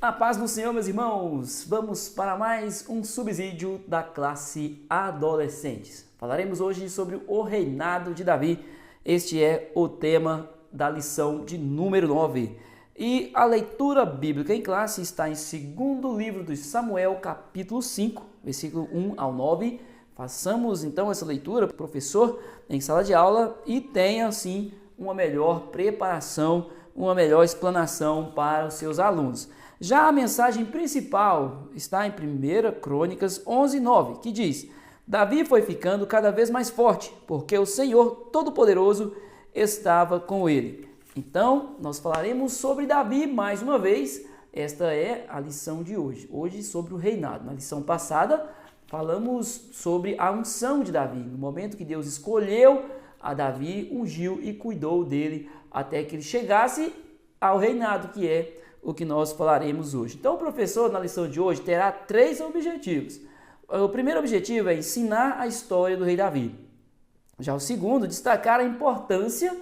A paz do Senhor, meus irmãos! Vamos para mais um subsídio da classe Adolescentes. Falaremos hoje sobre o reinado de Davi. Este é o tema da lição de número 9. E a leitura bíblica em classe está em segundo livro de Samuel, capítulo 5, versículo 1 ao 9. Façamos então essa leitura, professor, em sala de aula e tenha assim uma melhor preparação, uma melhor explanação para os seus alunos. Já a mensagem principal está em 1 Crônicas 11:9, que diz: Davi foi ficando cada vez mais forte, porque o Senhor Todo-Poderoso estava com ele. Então, nós falaremos sobre Davi mais uma vez. Esta é a lição de hoje. Hoje sobre o reinado. Na lição passada, falamos sobre a unção de Davi. No momento que Deus escolheu a Davi, ungiu e cuidou dele até que ele chegasse ao reinado, que é o que nós falaremos hoje. Então, o professor, na lição de hoje, terá 3 objetivos. O primeiro objetivo é ensinar a história do rei Davi. Já o segundo, destacar a importância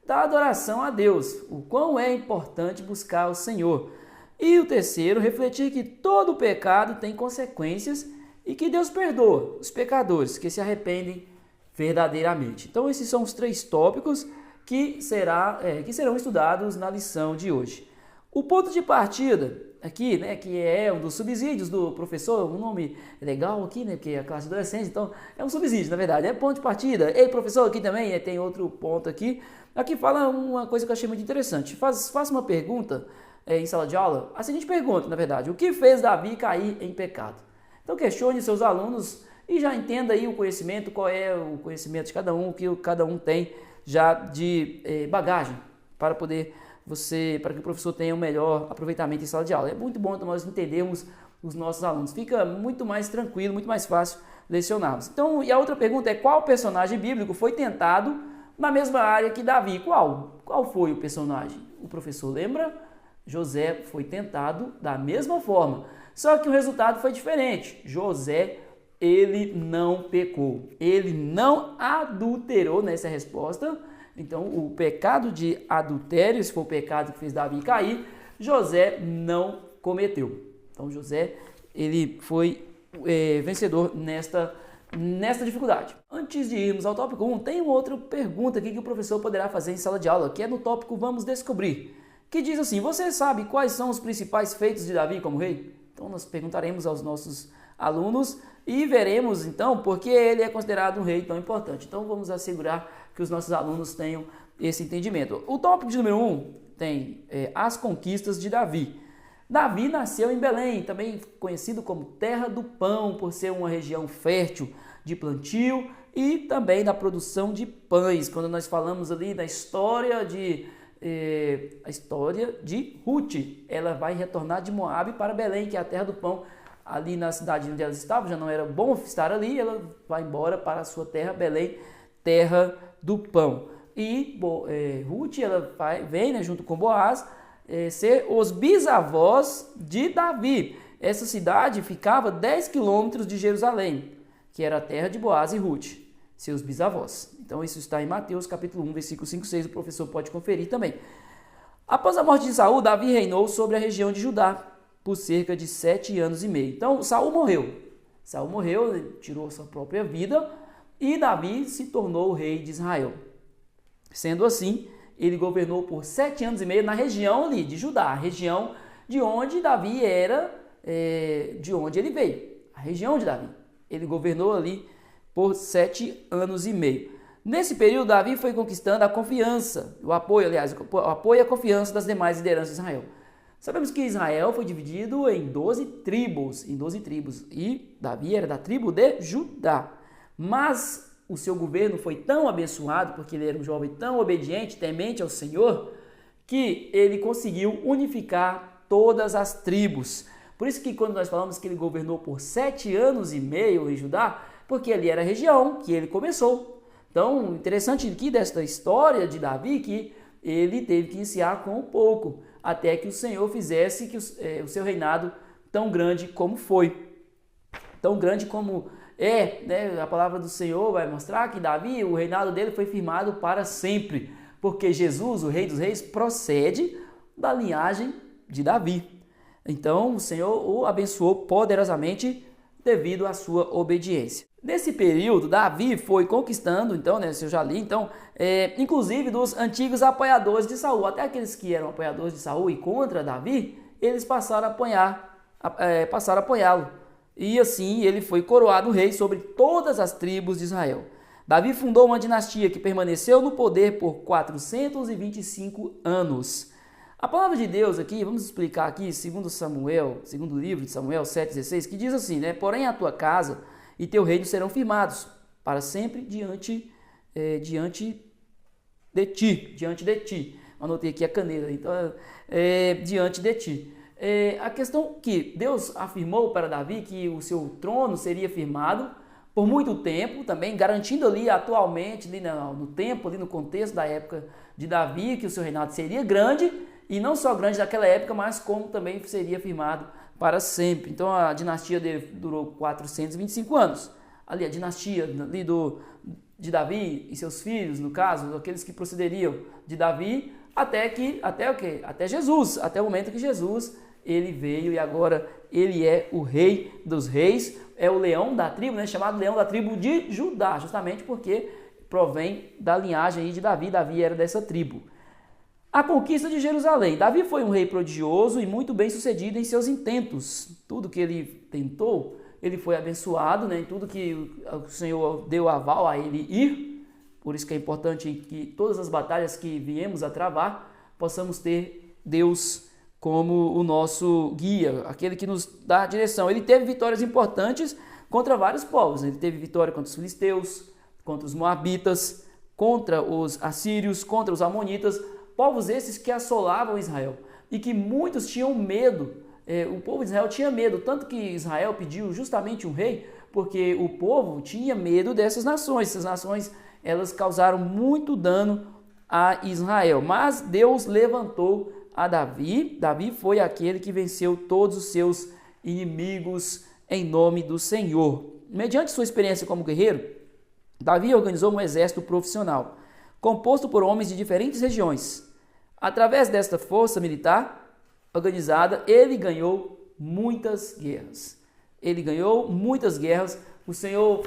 da adoração a Deus, o quão é importante buscar o Senhor. E o terceiro, refletir que todo pecado tem consequências e que Deus perdoa os pecadores que se arrependem verdadeiramente. Então, esses são os 3 tópicos que serão estudados na lição de hoje. O ponto de partida aqui, que é um dos subsídios do professor, um nome legal aqui, porque é a classe adolescente, então é um subsídio, na verdade, é ponto de partida. Ei, professor, aqui também tem outro ponto aqui. Aqui fala uma coisa que eu achei muito interessante. Faça uma pergunta em sala de aula, a seguinte pergunta, na verdade: o que fez Davi cair em pecado? Então questione seus alunos e já entenda aí o conhecimento, qual é o conhecimento de cada um, o que cada um tem já de bagagem para que o professor tenha um melhor aproveitamento em sala de aula. É muito bom nós entendermos os nossos alunos. Fica muito mais tranquilo, muito mais fácil lecioná-los. Então, e a outra pergunta é: qual personagem bíblico foi tentado na mesma área que Davi? Qual foi o personagem? O professor lembra? José foi tentado da mesma forma, só que o resultado foi diferente. José, ele não pecou, ele não adulterou nessa resposta. Então, o pecado de adultério, esse foi o pecado que fez Davi cair, José não cometeu. Então, José, ele foi vencedor nesta dificuldade. Antes de irmos ao tópico 1, tem uma outra pergunta aqui que o professor poderá fazer em sala de aula, que é no tópico Vamos Descobrir, que diz assim: você sabe quais são os principais feitos de Davi como rei? Então, nós perguntaremos aos nossos alunos e veremos, então, por que ele é considerado um rei tão importante. Então, vamos assegurar que os nossos alunos tenham esse entendimento. O tópico de número 1 tem as conquistas de Davi. Davi nasceu em Belém, também conhecido como Terra do Pão, por ser uma região fértil de plantio e também da produção de pães. Quando nós falamos ali da história de Ruth, ela vai retornar de Moabe para Belém, que é a Terra do Pão. Ali na cidade onde ela estava, já não era bom estar ali, ela vai embora para a sua terra, Belém, Terra do Pão. E Ruth, ela vem, junto com Boaz, ser os bisavós de Davi. Essa cidade ficava 10 quilômetros de Jerusalém, que era a terra de Boaz e Ruth, seus bisavós. Então isso está em Mateus capítulo 1, versículo 5 e 6, o professor pode conferir também. Após a morte de Saul, Davi reinou sobre a região de Judá por cerca de 7 anos e meio. Então Saul morreu, ele tirou sua própria vida e Davi se tornou o rei de Israel. Sendo assim, ele governou por 7 anos e meio na região ali de Judá, a região de onde Davi era, de onde ele veio, a região de Davi. Ele governou ali por 7 anos e meio. Nesse período, Davi foi conquistando a confiança, o apoio e a confiança das demais lideranças de Israel. Sabemos que Israel foi dividido em 12 tribos, e Davi era da tribo de Judá. Mas o seu governo foi tão abençoado, porque ele era um jovem tão obediente, temente ao Senhor, que ele conseguiu unificar todas as tribos. Por isso que quando nós falamos que ele governou por 7 anos e meio em Judá, porque ali era a região que ele começou. Então, interessante aqui desta história de Davi, que ele teve que iniciar com pouco, até que o Senhor fizesse que o seu reinado tão grande como foi. Tão grande como a palavra do Senhor vai mostrar que Davi, o reinado dele foi firmado para sempre, porque Jesus, o Rei dos Reis, procede da linhagem de Davi. Então o Senhor o abençoou poderosamente devido à sua obediência. Nesse período, Davi foi conquistando, então, né, se eu já li, então, inclusive dos antigos apoiadores de Saul, até aqueles que eram apoiadores de Saul e contra Davi, eles passaram a apoiá-lo. E assim ele foi coroado rei sobre todas as tribos de Israel. Davi fundou uma dinastia que permaneceu no poder por 425 anos. A palavra de Deus aqui, vamos explicar aqui, segundo o livro de Samuel 7,16, que diz assim, né? Porém a tua casa e teu reino serão firmados para sempre diante de ti. Anotei aqui a caneta, então, diante de ti. A questão que Deus afirmou para Davi que o seu trono seria firmado por muito tempo, também garantindo ali atualmente, ali no tempo, ali no contexto da época de Davi, que o seu reinado seria grande, e não só grande naquela época, mas como também seria firmado para sempre. Então a dinastia dele durou 425 anos. Ali a dinastia ali de Davi e seus filhos, no caso, aqueles que procederiam de Davi, até Jesus, até o momento que Jesus ele veio e agora ele é o rei dos reis, é o leão da tribo, né, chamado leão da tribo de Judá, justamente porque provém da linhagem de Davi, Davi era dessa tribo. A conquista de Jerusalém. Davi foi um rei prodigioso e muito bem sucedido em seus intentos. Tudo que ele tentou, ele foi abençoado, né, em tudo que o Senhor deu aval a ele ir. Por isso que é importante que todas as batalhas que viemos a travar, possamos ter Deus como o nosso guia, aquele que nos dá a direção. Ele teve vitórias importantes contra vários povos. Ele teve vitória contra os filisteus, contra os moabitas, contra os assírios, contra os amonitas, povos esses que assolavam Israel e que muitos tinham medo. O povo de Israel tinha medo, tanto que Israel pediu justamente um rei, porque o povo tinha medo dessas nações. Essas nações, elas causaram muito dano a Israel, mas Deus levantou a Davi. Davi foi aquele que venceu todos os seus inimigos em nome do Senhor. Mediante sua experiência como guerreiro, Davi organizou um exército profissional, composto por homens de diferentes regiões. Através desta força militar organizada, ele ganhou muitas guerras. O Senhor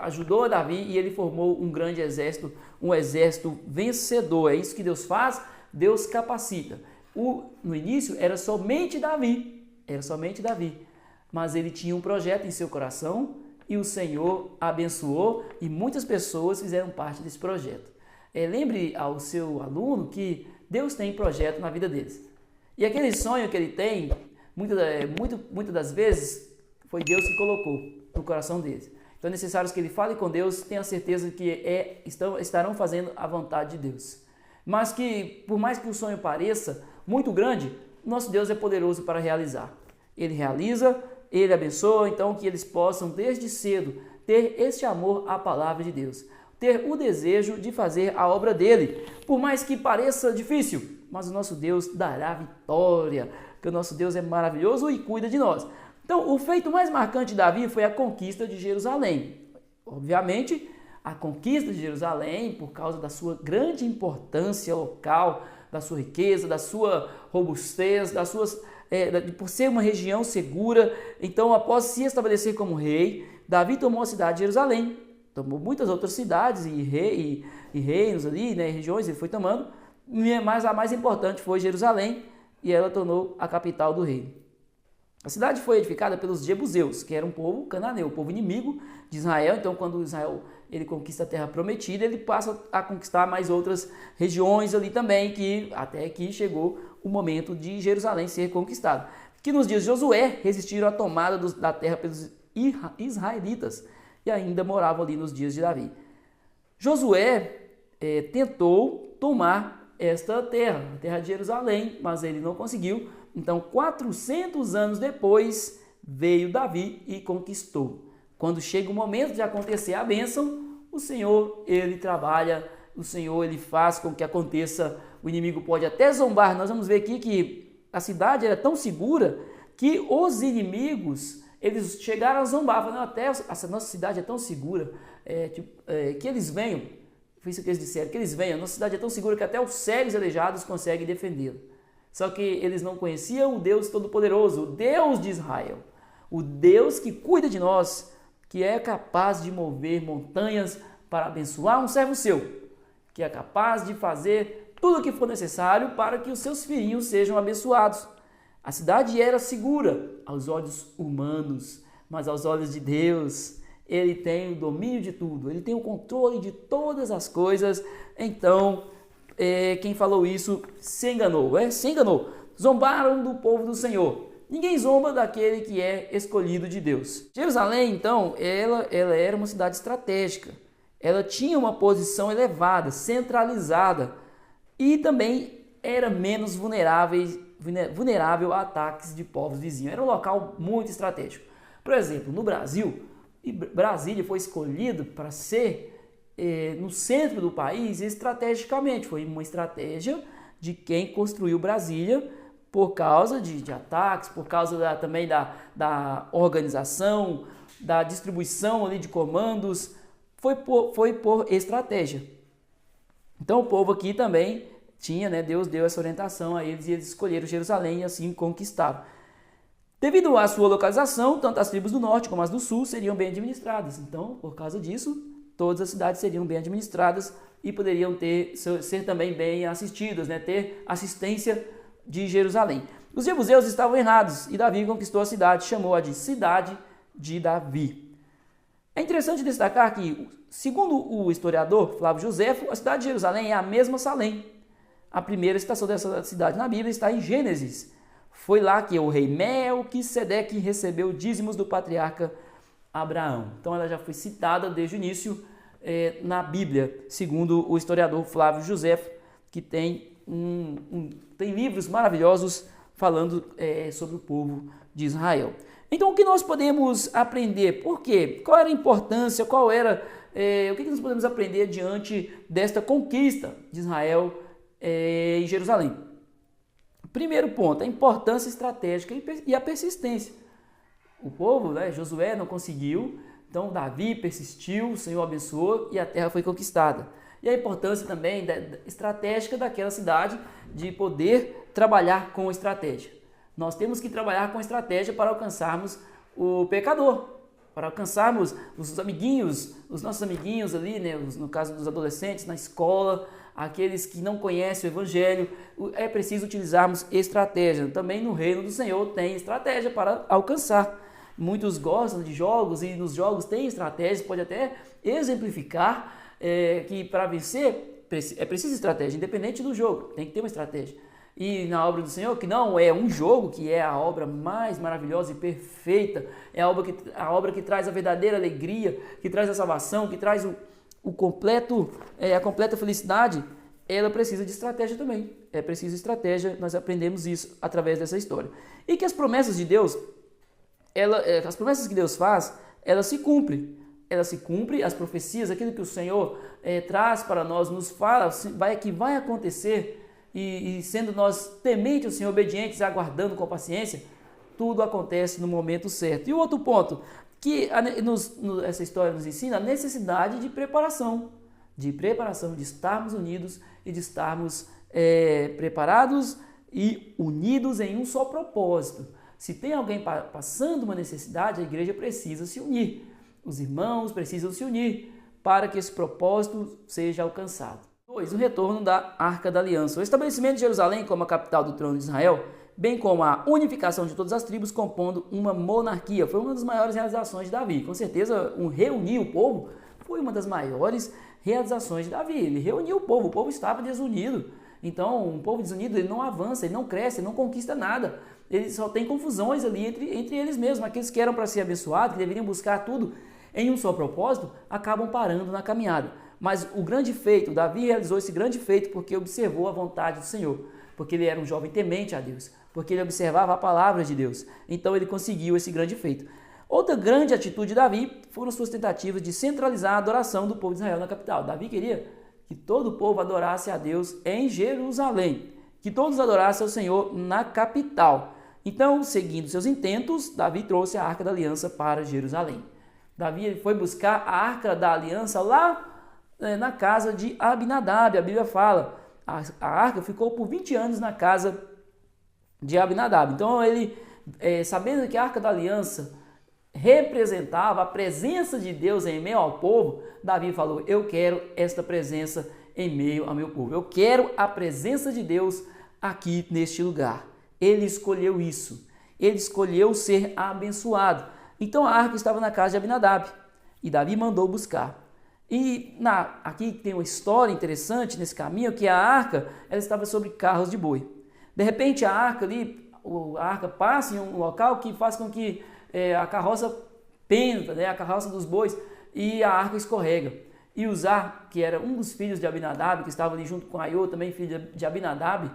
ajudou Davi e ele formou um grande exército, um exército vencedor. É isso que Deus faz, Deus capacita. No início era somente Davi, mas ele tinha um projeto em seu coração e o Senhor abençoou e muitas pessoas fizeram parte desse projeto. Lembre ao seu aluno que Deus tem projeto na vida deles. E aquele sonho que ele tem, muitas das vezes, foi Deus que colocou no coração deles. Então é necessário que ele fale com Deus, tenha certeza que estarão fazendo a vontade de Deus. Mas que, por mais que o sonho pareça muito grande, nosso Deus é poderoso para realizar. Ele realiza, ele abençoa, então que eles possam, desde cedo, ter este amor à palavra de Deus. Ter o desejo de fazer a obra dele, por mais que pareça difícil, mas o nosso Deus dará vitória, porque o nosso Deus é maravilhoso e cuida de nós. Então, o feito mais marcante de Davi foi a conquista de Jerusalém. Obviamente, a conquista de Jerusalém, por causa da sua grande importância local, da sua riqueza, da sua robustez, por ser uma região segura. Então, após se estabelecer como rei, Davi tomou a cidade de Jerusalém, tomou muitas outras cidades e reinos ali, né, regiões, ele foi tomando, mas a mais importante foi Jerusalém, e ela tornou a capital do reino. A cidade foi edificada pelos jebuseus, que era um povo cananeu, um povo inimigo de Israel. Então, quando Israel ele conquista a terra prometida, ele passa a conquistar mais outras regiões ali também, até que chegou o momento de Jerusalém ser conquistado. Que nos dias de Josué resistiram à tomada da terra pelos israelitas e ainda moravam ali nos dias de Davi. Josué tentou tomar esta terra, a terra de Jerusalém, mas ele não conseguiu. Então, 400 anos depois, veio Davi e conquistou. Quando chega o momento de acontecer a bênção, o Senhor, ele trabalha, o Senhor, ele faz com que aconteça. O inimigo pode até zombar. Nós vamos ver aqui que a cidade era tão segura que os inimigos, eles chegaram a zombar, falando, até essa nossa cidade é tão segura, que eles venham, foi isso que eles disseram, que eles venham, a nossa cidade é tão segura que até os cegos e aleijados conseguem defendê-la. Só que eles não conheciam o Deus Todo-Poderoso, o Deus de Israel, o Deus que cuida de nós, que é capaz de mover montanhas para abençoar um servo seu, que é capaz de fazer tudo o que for necessário para que os seus filhinhos sejam abençoados. A cidade era segura aos olhos humanos, mas aos olhos de Deus, Ele tem o domínio de tudo, Ele tem o controle de todas as coisas. Então, quem falou isso se enganou, se enganou. Zombaram do povo do Senhor. Ninguém zomba daquele que é escolhido de Deus. Jerusalém, então, ela era uma cidade estratégica. Ela tinha uma posição elevada, centralizada e também era menos vulnerável a ataques de povos vizinhos. Era um local muito estratégico. Por exemplo, no Brasil, Brasília foi escolhido para ser no centro do país estrategicamente. Foi uma estratégia de quem construiu Brasília por causa de ataques, por causa também da organização, da distribuição ali de comandos. Foi por estratégia. Então o povo aqui também tinha, Deus deu essa orientação a eles e eles escolheram Jerusalém e assim conquistaram. Devido à sua localização, tanto as tribos do norte como as do sul seriam bem administradas. Então, por causa disso, todas as cidades seriam bem administradas e poderiam ser também bem assistidas, ter assistência de Jerusalém. Os jebuseus estavam errados e Davi conquistou a cidade, chamou-a de Cidade de Davi. É interessante destacar que, segundo o historiador Flávio Joséfo, a cidade de Jerusalém é a mesma Salém. A primeira citação dessa cidade na Bíblia está em Gênesis. Foi lá que o rei Melquisedeque recebeu dízimos do patriarca Abraão. Então ela já foi citada desde o início na Bíblia, segundo o historiador Flávio Joséfo, que tem livros maravilhosos falando sobre o povo de Israel. Então, o que nós podemos aprender? Por quê? Qual era a importância? O que nós podemos aprender diante desta conquista de Israel em Jerusalém? Primeiro ponto, a importância estratégica e a persistência. O povo, Josué não conseguiu, então Davi persistiu, o Senhor abençoou e a terra foi conquistada. E a importância também estratégica daquela cidade de poder trabalhar com estratégia. Nós temos que trabalhar com estratégia para alcançarmos o pecador, para alcançarmos os amiguinhos, os nossos amiguinhos ali, no caso dos adolescentes, na escola, aqueles que não conhecem o Evangelho. É preciso utilizarmos estratégia. Também no reino do Senhor tem estratégia para alcançar. Muitos gostam de jogos e nos jogos tem estratégias, pode até exemplificar que para vencer é preciso estratégia, independente do jogo, tem que ter uma estratégia. E na obra do Senhor, que não é um jogo, que é a obra mais maravilhosa e perfeita, é a obra que traz a verdadeira alegria, que traz a salvação, que traz a completa felicidade, ela precisa de estratégia também. É preciso estratégia, nós aprendemos isso através dessa história. E que as promessas de Deus, as promessas que Deus faz, elas se cumprem. Elas se cumprem, as profecias, aquilo que o Senhor traz para nós, nos fala que vai acontecer. E sendo nós tementes ao Senhor, obedientes, aguardando com paciência, tudo acontece no momento certo. E o outro ponto, que essa história nos ensina a necessidade de preparação, de estarmos unidos e de estarmos preparados e unidos em um só propósito. Se tem alguém passando uma necessidade, a igreja precisa se unir. Os irmãos precisam se unir para que esse propósito seja alcançado. 2. O retorno da Arca da Aliança. O estabelecimento de Jerusalém como a capital do trono de Israel, bem como a unificação de todas as tribos compondo uma monarquia, foi uma das maiores realizações de Davi. Com certeza, reunir o povo foi uma das maiores realizações de Davi. Ele reuniu o povo estava desunido. Então, um povo desunido, ele não avança, ele não cresce, ele não conquista nada. Ele só tem confusões ali entre eles mesmos. Aqueles que eram para ser abençoados, que deveriam buscar tudo em um só propósito, acabam parando na caminhada. Mas o grande feito, Davi realizou esse grande feito porque observou a vontade do Senhor, porque ele era um jovem temente a Deus, porque ele observava a palavra de Deus. Então ele conseguiu esse grande feito. Outra grande atitude de Davi foram suas tentativas de centralizar a adoração do povo de Israel na capital. Davi queria que todo o povo adorasse a Deus em Jerusalém, que todos adorassem ao Senhor na capital. Então, seguindo seus intentos, Davi trouxe a Arca da Aliança para Jerusalém. Davi foi buscar a Arca da Aliança lá na casa de Abinadab. A Bíblia fala, a arca ficou por 20 anos na casa de Abinadab. Então ele, sabendo que a Arca da Aliança representava a presença de Deus em meio ao povo, Davi falou: eu quero esta presença em meio ao meu povo. Eu quero a presença de Deus aqui neste lugar. Ele escolheu isso. Ele escolheu ser abençoado. Então a arca estava na casa de Abinadab e Davi mandou buscar. E aqui tem uma história interessante nesse caminho, que a arca ela estava sobre carros de boi. De repente a arca passa em um local que faz com que a carroça penda, né, a carroça dos bois, e a arca escorrega. E Uzá, que era um dos filhos de Abinadab, que estava ali junto com Aiô, também filho de Abinadab,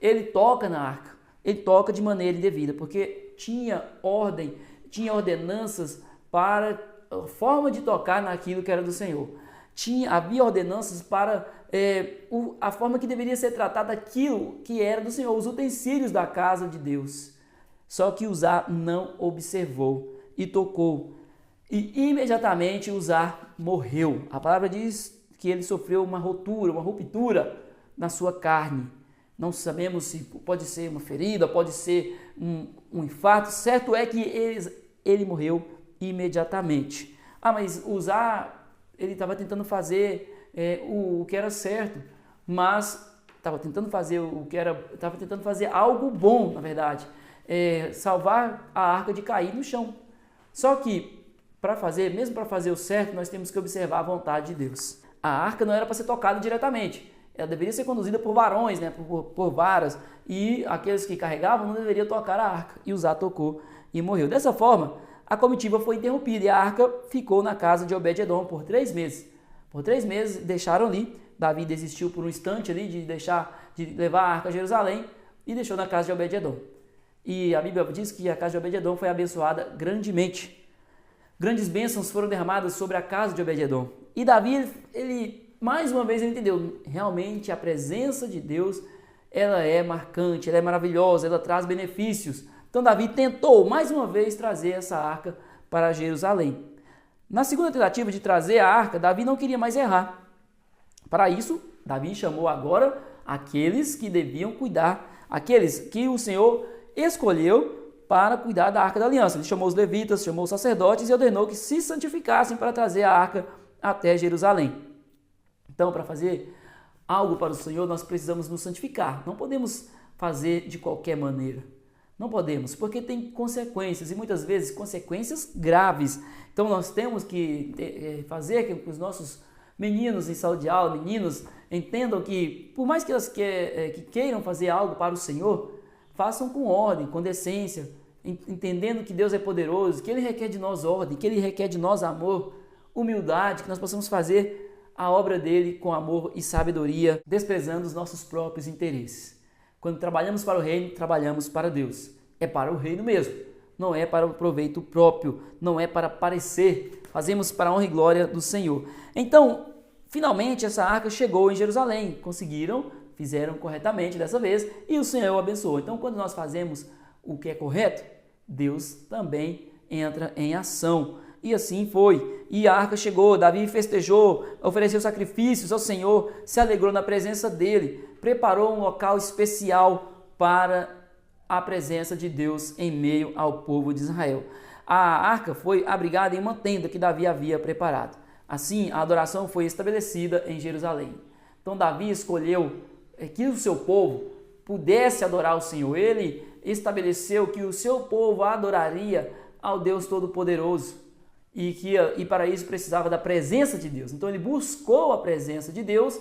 ele toca na arca. Ele toca de maneira indevida, porque tinha ordem, tinha ordenanças para a forma de tocar naquilo que era do Senhor. Havia ordenanças para a forma que deveria ser tratada aquilo que era do Senhor, os utensílios da casa de Deus. Só que Uzá não observou e tocou. E imediatamente Uzá morreu. A palavra diz que ele sofreu uma ruptura na sua carne. Não sabemos se pode ser uma ferida, pode ser um infarto. Certo é que ele morreu imediatamente. Mas Uzá, ele estava tentando fazer o que era certo, mas estava tentando fazer algo bom, na verdade. Salvar a arca de cair no chão. Só que, mesmo para fazer o certo, nós temos que observar a vontade de Deus. A arca não era para ser tocada diretamente. Ela deveria ser conduzida por varões, né, por varas, e aqueles que carregavam não deveriam tocar a arca. E Uzá tocou e morreu. Dessa forma, a comitiva foi interrompida e a arca ficou na casa de Obed-edom por 3 meses. Por 3 meses deixaram ali. Davi desistiu por um instante ali de levar a arca a Jerusalém e deixou na casa de Obed-edom. E a Bíblia diz que a casa de Obed-edom foi abençoada grandemente. Grandes bênçãos foram derramadas sobre a casa de Obed-edom. E Davi, mais uma vez ele entendeu, realmente a presença de Deus, ela é marcante, ela é maravilhosa, ela traz benefícios. Então Davi tentou mais uma vez trazer essa arca para Jerusalém. Na segunda tentativa de trazer a arca, Davi não queria mais errar. Para isso, Davi chamou agora aqueles que deviam cuidar, aqueles que o Senhor escolheu para cuidar da arca da aliança. Ele chamou os levitas, chamou os sacerdotes e ordenou que se santificassem para trazer a arca até Jerusalém. Então, para fazer algo para o Senhor, nós precisamos nos santificar. Não podemos fazer de qualquer maneira. Não podemos, porque tem consequências, e muitas vezes consequências graves. Então, nós temos que fazer com que os nossos meninos em sala de aula, meninos, entendam que, por mais que elas que queiram fazer algo para o Senhor, façam com ordem, com decência, entendendo que Deus é poderoso, que Ele requer de nós ordem, que Ele requer de nós amor, humildade, que nós possamos fazer a obra dele com amor e sabedoria, desprezando os nossos próprios interesses. Quando trabalhamos para o reino, trabalhamos para Deus. É para o reino mesmo, não é para o proveito próprio, não é para parecer, fazemos para a honra e glória do Senhor. Então, finalmente essa arca chegou em Jerusalém, fizeram corretamente dessa vez e o Senhor o abençoou. Então, quando nós fazemos o que é correto, Deus também entra em ação. E assim foi. E a arca chegou, Davi festejou, ofereceu sacrifícios ao Senhor, se alegrou na presença dele, preparou um local especial para a presença de Deus em meio ao povo de Israel. A arca foi abrigada em uma tenda que Davi havia preparado. Assim, a adoração foi estabelecida em Jerusalém. Então Davi escolheu que o seu povo pudesse adorar o Senhor. Ele estabeleceu que o seu povo adoraria ao Deus Todo-Poderoso. E para isso precisava da presença de Deus. Então ele buscou a presença de Deus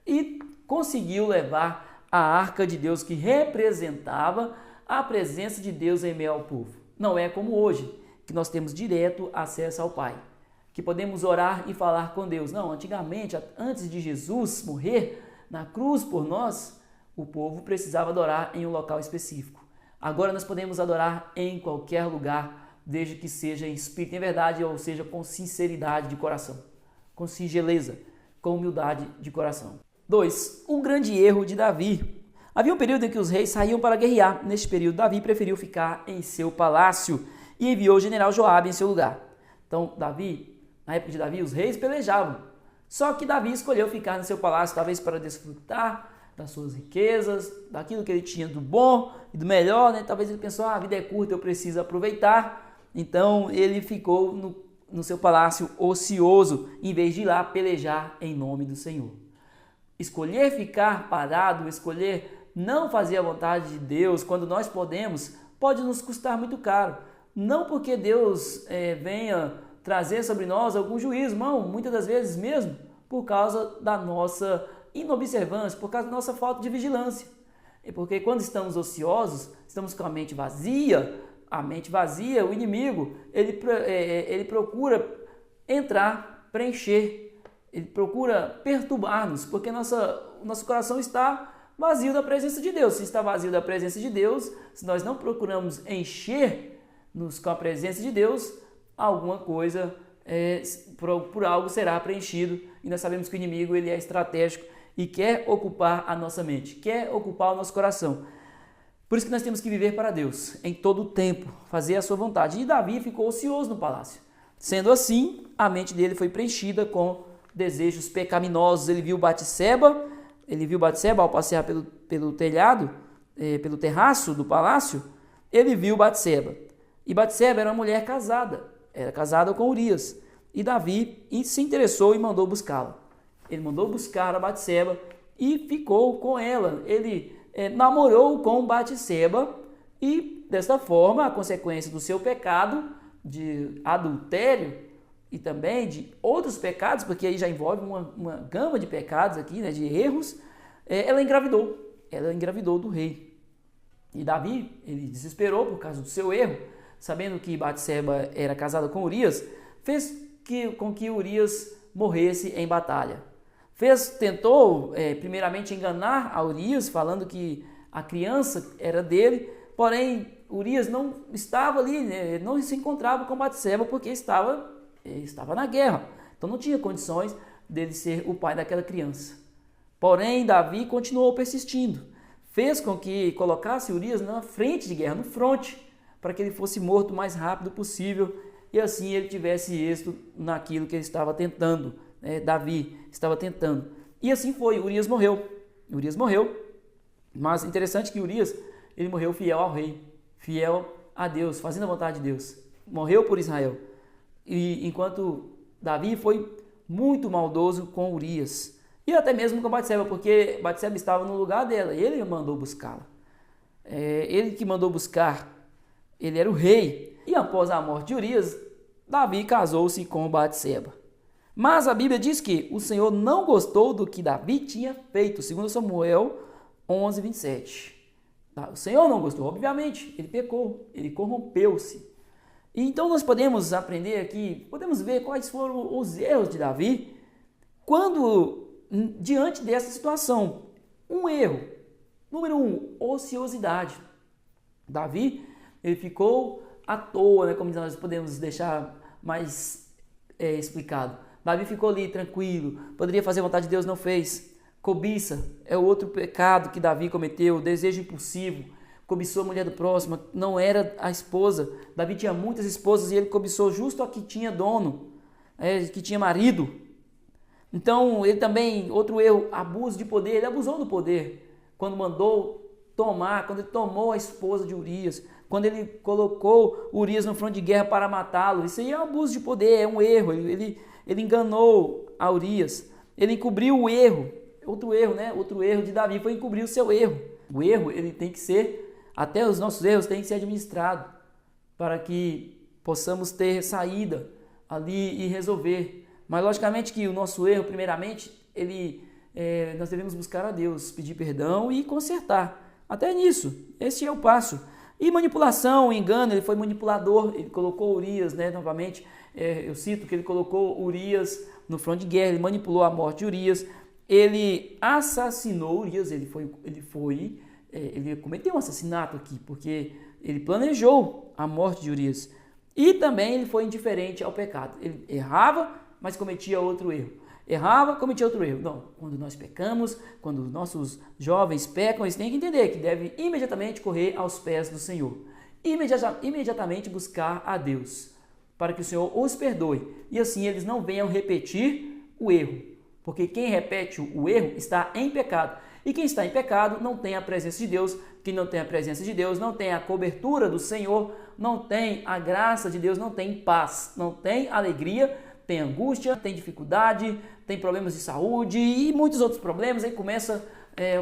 e conseguiu levar a arca de Deus que representava a presença de Deus em meio ao povo. Não é como hoje, que nós temos direto acesso ao Pai, que podemos orar e falar com Deus. Não, antigamente, antes de Jesus morrer na cruz por nós, o povo precisava adorar em um local específico. Agora nós podemos adorar em qualquer lugar, desde que seja em espírito e em verdade, ou seja, com sinceridade de coração, com singeleza, com humildade de coração. 2. Um grande erro de Davi. Havia um período em que os reis saíam para guerrear. Neste período, Davi preferiu ficar em seu palácio e enviou o general Joabe em seu lugar. Então, na época de Davi, os reis pelejavam. Só que Davi escolheu ficar no seu palácio, talvez para desfrutar das suas riquezas, daquilo que ele tinha do bom e do melhor, né? Talvez ele pensou, a vida é curta, eu preciso aproveitar. Então ele ficou no seu palácio ocioso, em vez de ir lá pelejar em nome do Senhor. Escolher ficar parado, escolher não fazer a vontade de Deus quando nós podemos, pode nos custar muito caro. Não porque Deus venha trazer sobre nós algum juízo, não, muitas das vezes mesmo por causa da nossa inobservância, por causa da nossa falta de vigilância. E porque quando estamos ociosos, estamos com a mente vazia, o inimigo, ele procura entrar, preencher, ele procura perturbar-nos, porque nosso coração está vazio da presença de Deus. Se está vazio da presença de Deus, se nós não procuramos encher-nos com a presença de Deus, alguma coisa, por algo será preenchido. E nós sabemos que o inimigo ele é estratégico e quer ocupar a nossa mente, quer ocupar o nosso coração. Por isso que nós temos que viver para Deus, em todo o tempo, fazer a sua vontade. E Davi ficou ocioso no palácio. Sendo assim, a mente dele foi preenchida com desejos pecaminosos. Ele viu Batseba ao passear pelo telhado, pelo terraço do palácio, ele viu Batseba. E Batseba era uma mulher casada, era casada com Urias. E Davi se interessou e mandou buscá-la. Ele mandou buscar a Batseba e ficou com ela. Ele namorou com Batseba e, desta forma, a consequência do seu pecado de adultério e também de outros pecados, porque aí já envolve uma gama de pecados aqui, né, de erros, ela engravidou do rei. E Davi, ele desesperou por causa do seu erro, sabendo que Batseba era casada com Urias, fez com que Urias morresse em batalha. Tentou primeiramente enganar a Urias, falando que a criança era dele, porém Urias não estava ali, né, não se encontrava com Batseba porque estava na guerra, então não tinha condições dele ser o pai daquela criança. Porém, Davi continuou persistindo, fez com que colocasse Urias na frente de guerra, no fronte, para que ele fosse morto o mais rápido possível e assim ele tivesse êxito naquilo que ele estava tentando, Davi estava tentando. E assim foi, Urias morreu, mas interessante que Urias, ele morreu fiel ao rei, fiel a Deus, fazendo a vontade de Deus, morreu por Israel. E enquanto Davi foi muito maldoso com Urias, e até mesmo com Batseba, porque Batseba estava no lugar dela, e ele mandou buscá-la. Ele que mandou buscar, ele era o rei. E após a morte de Urias, Davi casou-se com Batseba. Mas a Bíblia diz que o Senhor não gostou do que Davi tinha feito, segundo Samuel 11, 27. O Senhor não gostou, obviamente, ele pecou, ele corrompeu-se. E então nós podemos aprender aqui, podemos ver quais foram os erros de Davi quando, diante dessa situação. Um erro, número 1, ociosidade. Davi, ele ficou à toa, né, como nós podemos deixar mais explicado. Davi ficou ali tranquilo, poderia fazer a vontade de Deus, não fez. Cobiça é outro pecado que Davi cometeu, desejo impulsivo, cobiçou a mulher do próximo, não era a esposa. Davi tinha muitas esposas e ele cobiçou justo a que tinha dono, que tinha marido. Então ele também, outro erro, abuso de poder, ele abusou do poder quando quando ele tomou a esposa de Urias, quando ele colocou Urias no fronte de guerra para matá-lo. Isso aí é um abuso de poder, é um erro, ele enganou a Urias, ele encobriu o erro. Outro erro de Davi foi encobrir o seu erro. O erro, ele tem que ser, até os nossos erros têm que ser administrados para que possamos ter saída ali e resolver. Mas logicamente que o nosso erro, primeiramente, nós devemos buscar a Deus, pedir perdão e consertar. Até nisso, esse é o passo. E manipulação, engano, ele foi manipulador, ele colocou Urias, novamente, eu cito que ele colocou Urias no fronte de guerra, ele manipulou a morte de Urias, ele assassinou Urias, ele cometeu um assassinato aqui, porque ele planejou a morte de Urias. E também ele foi indiferente ao pecado, ele errava, mas cometia outro erro. Não, quando nós pecamos, quando nossos jovens pecam, eles têm que entender que devem imediatamente correr aos pés do Senhor. Imediatamente buscar a Deus, para que o Senhor os perdoe. E assim eles não venham repetir o erro. Porque quem repete o erro está em pecado. E quem está em pecado não tem a presença de Deus. Quem não tem a presença de Deus não tem a cobertura do Senhor, não tem a graça de Deus, não tem paz, não tem alegria, tem angústia, tem dificuldade, tem problemas de saúde e muitos outros problemas. Aí começa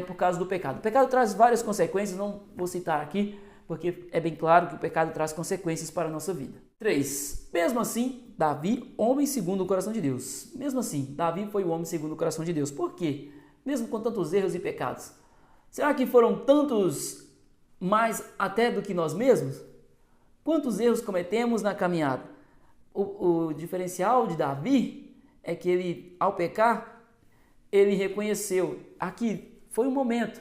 por causa do pecado. O pecado traz várias consequências, não vou citar aqui, porque é bem claro que o pecado traz consequências para a nossa vida. 3. Mesmo assim, Davi, homem segundo o coração de Deus. Mesmo assim, Davi foi o homem segundo o coração de Deus. Por quê? Mesmo com tantos erros e pecados. Será que foram tantos mais até do que nós mesmos? Quantos erros cometemos na caminhada? O diferencial de Davi é que ele, ao pecar, ele reconheceu. Aqui foi um momento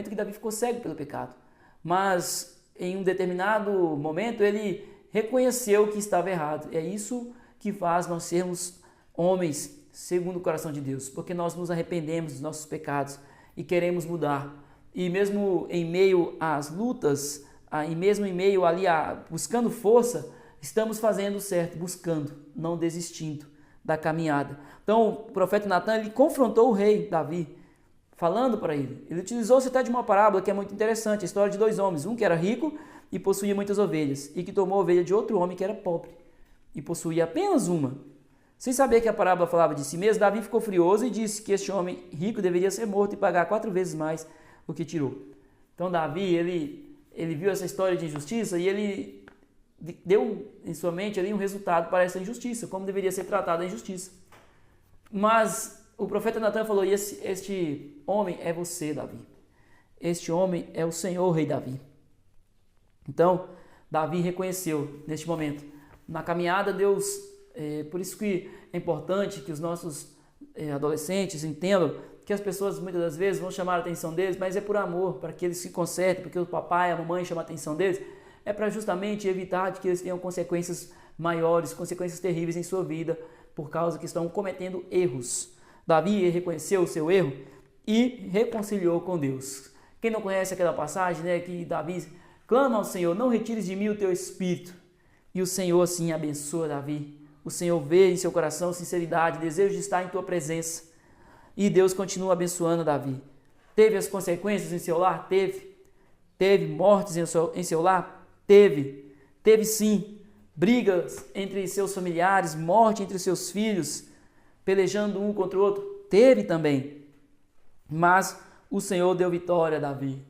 que Davi ficou cego pelo pecado. Mas em um determinado momento ele reconheceu que estava errado. É isso que faz nós sermos homens segundo o coração de Deus, porque nós nos arrependemos dos nossos pecados e queremos mudar. E mesmo em meio às lutas, e mesmo em meio ali buscando força, estamos fazendo certo, buscando, não desistindo da caminhada. Então, o profeta Natan, ele confrontou o rei Davi, falando para ele. Ele utilizou-se até de uma parábola que é muito interessante, a história de dois homens, um que era rico e possuía muitas ovelhas, e que tomou a ovelha de outro homem que era pobre e possuía apenas uma. Sem saber que a parábola falava de si mesmo, Davi ficou furioso e disse que este homem rico deveria ser morto e pagar 4 vezes mais o que tirou. Então Davi, ele viu essa história de injustiça e ele deu em sua mente ali um resultado para essa injustiça, como deveria ser tratada a injustiça. Mas o profeta Natan falou, e este homem é você, Davi. Este homem é o Senhor, rei Davi. Então, Davi reconheceu neste momento. Na caminhada, Deus... por isso que é importante que os nossos adolescentes entendam que as pessoas muitas das vezes vão chamar a atenção deles, mas é por amor, para que eles se consertem, porque o papai e a mamãe chamam a atenção deles, é para justamente evitar que eles tenham consequências maiores, consequências terríveis em sua vida, por causa que estão cometendo erros. Davi reconheceu o seu erro e reconciliou com Deus. Quem não conhece aquela passagem, né, que Davi clama ao Senhor, não retires de mim o teu espírito. E o Senhor assim abençoa Davi. O Senhor vê em seu coração sinceridade, desejo de estar em tua presença. E Deus continua abençoando Davi. Teve as consequências em seu lar? Teve. Teve mortes em seu lar? Teve. Teve sim. Brigas entre seus familiares, morte entre seus filhos, pelejando um contra o outro? Teve também. Mas o Senhor deu vitória a Davi,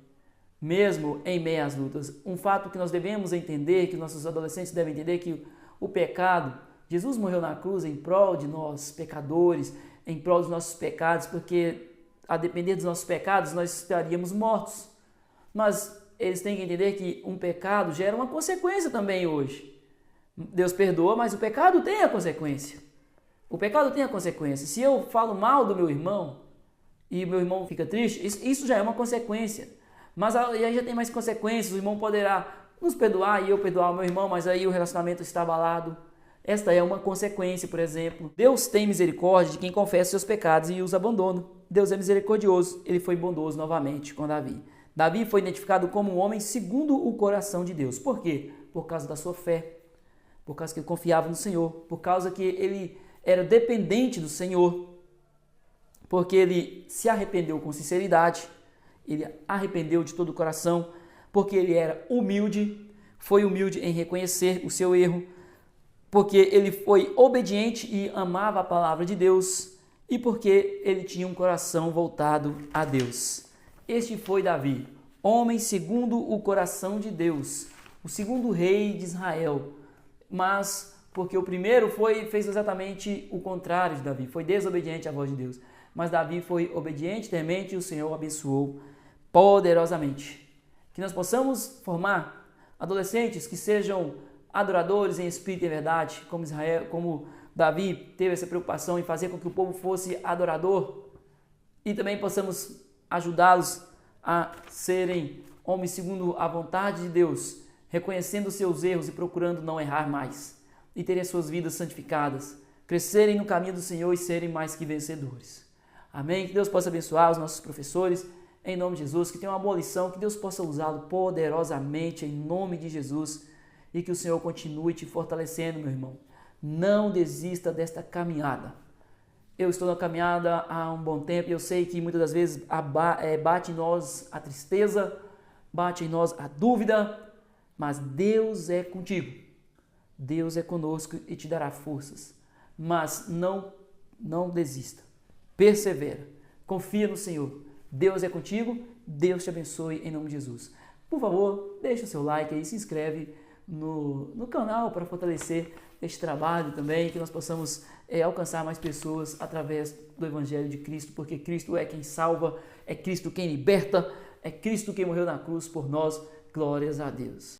mesmo em meio às lutas. Um fato que nós devemos entender, que nossos adolescentes devem entender, que o pecado, Jesus morreu na cruz em prol de nós, pecadores, em prol dos nossos pecados, porque a depender dos nossos pecados nós estaríamos mortos. Mas eles têm que entender que um pecado gera uma consequência também hoje. Deus perdoa, mas o pecado tem a consequência. O pecado tem a consequência. Se eu falo mal do meu irmão e meu irmão fica triste, isso já é uma consequência. Mas aí já tem mais consequências. O irmão poderá nos perdoar e eu perdoar o meu irmão, mas aí o relacionamento está abalado. Esta é uma consequência, por exemplo. Deus tem misericórdia de quem confessa seus pecados e os abandona. Deus é misericordioso. Ele foi bondoso novamente com Davi. Davi foi identificado como um homem segundo o coração de Deus. Por quê? Por causa da sua fé. Por causa que ele confiava no Senhor. Por causa que ele era dependente do Senhor. Porque ele se arrependeu com sinceridade. Ele arrependeu de todo o coração. Porque ele era humilde. Foi humilde em reconhecer o seu erro. Porque ele foi obediente e amava a palavra de Deus, e porque ele tinha um coração voltado a Deus. Este foi Davi, homem segundo o coração de Deus, o segundo rei de Israel. Mas porque o primeiro fez exatamente o contrário de Davi, foi desobediente à voz de Deus. Mas Davi foi obediente, temente, e o Senhor o abençoou poderosamente. Que nós possamos formar adolescentes que sejam adoradores em espírito e verdade, como Israel, como Davi teve essa preocupação em fazer com que o povo fosse adorador, e também possamos ajudá-los a serem homens segundo a vontade de Deus, reconhecendo seus erros e procurando não errar mais, e terem as suas vidas santificadas, crescerem no caminho do Senhor e serem mais que vencedores. Amém? Que Deus possa abençoar os nossos professores, em nome de Jesus, que tenham uma boa lição, que Deus possa usá-lo poderosamente, em nome de Jesus, e que o Senhor continue te fortalecendo, meu irmão. Não desista desta caminhada. eu estou na caminhada há um bom tempo e eu sei que muitas das vezes bate em nós a tristeza, bate em nós a dúvida, mas Deus é contigo. Deus é conosco e te dará forças. Mas não desista. Persevera. Confia no Senhor. Deus é contigo. Deus te abençoe em nome de Jesus. Por favor, deixa o seu like aí, se inscreve no canal para fortalecer este trabalho também, que nós possamos alcançar mais pessoas através do Evangelho de Cristo, porque Cristo é quem salva, é Cristo quem liberta, é Cristo quem morreu na cruz por nós. Glórias a Deus.